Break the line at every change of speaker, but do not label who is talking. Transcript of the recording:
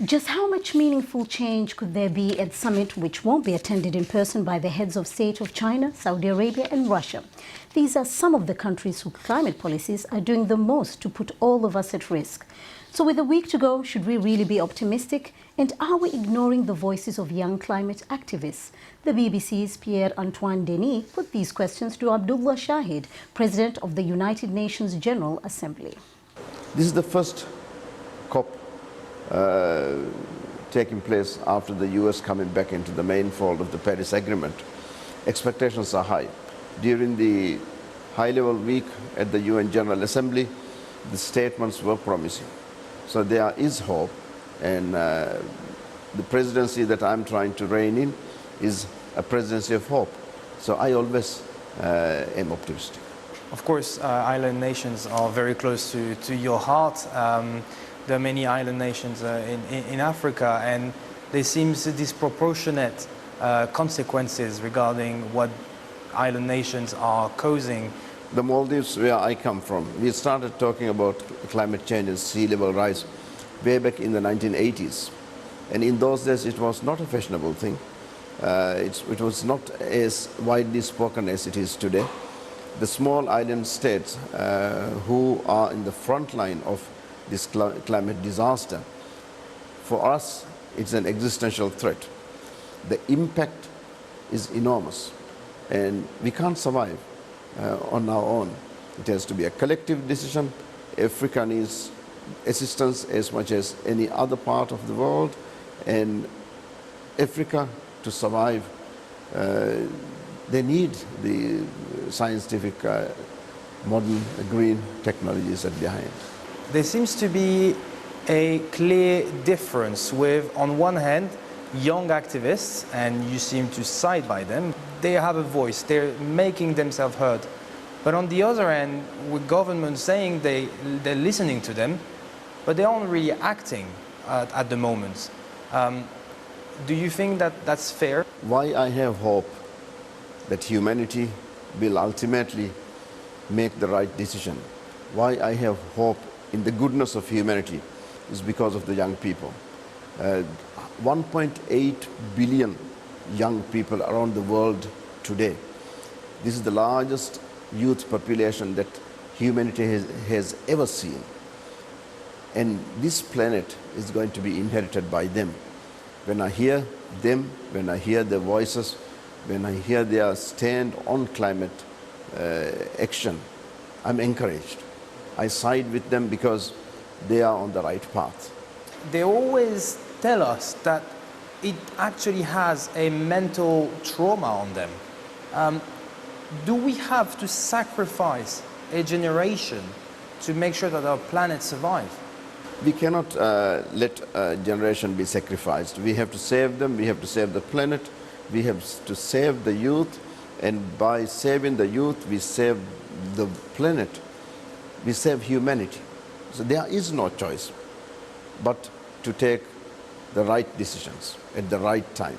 Just how much meaningful change could there be at the summit, which won't be attended in person by the heads of state of China, Saudi Arabia and Russia? These are some of the countries whose climate policies are doing the most to put all of us at risk. So with a week to go, should we really be optimistic? And are we ignoring the voices of young climate activists? The BBC's Pierre-Antoine Denis put these questions to Abdulla Shahid, President of the United Nations General Assembly.
This is the first COP taking place after the US coming back into the main fold of the Paris Agreement. Expectations are high. During the high-level week at the UN General Assembly, the statements were promising. So there is hope, and the presidency that I'm trying to rein in is a presidency of hope. So I always am optimistic.
Of course, island nations are very close to your heart. There are many island nations in Africa, and there seems disproportionate consequences regarding what island nations are causing.
The Maldives, where I come from, we started talking about climate change and sea level rise way back in the 1980s. And in those days, it was not a fashionable thing. It was not as widely spoken as it is today. The small island states who are in the front line of this climate disaster, for us, it's an existential threat. The impact is enormous, and we can't survive on our own. It has to be a collective decision. Africa needs assistance as much as any other part of the world, and Africa, to survive, they need the scientific, modern, green technologies at behind.
There seems to be a clear difference with, on one hand, young activists, and you seem to side by them. They have a voice, they're making themselves heard. But on the other hand, with governments saying they're listening to them, but they aren't really acting at the moment. Do you think that that's fair?
Why I have hope that humanity will ultimately make the right decision. Why I have hope in the goodness of humanity is because of the young people. 1.8 billion young people around the world today. This is the largest youth population that humanity has ever seen. And this planet is going to be inherited by them. When I hear them, when I hear their voices, when I hear their stand on climate action, I'm encouraged. I side with them because they are on the right path.
They always tell us that it actually has a mental trauma on them. Do we have to sacrifice a generation to make sure that our planet survives?
We cannot let a generation be sacrificed. We have to save them, we have to save the planet, we have to save the youth, and by saving the youth, we save the planet, we save humanity. So there is no choice but to take the right decisions at the right time.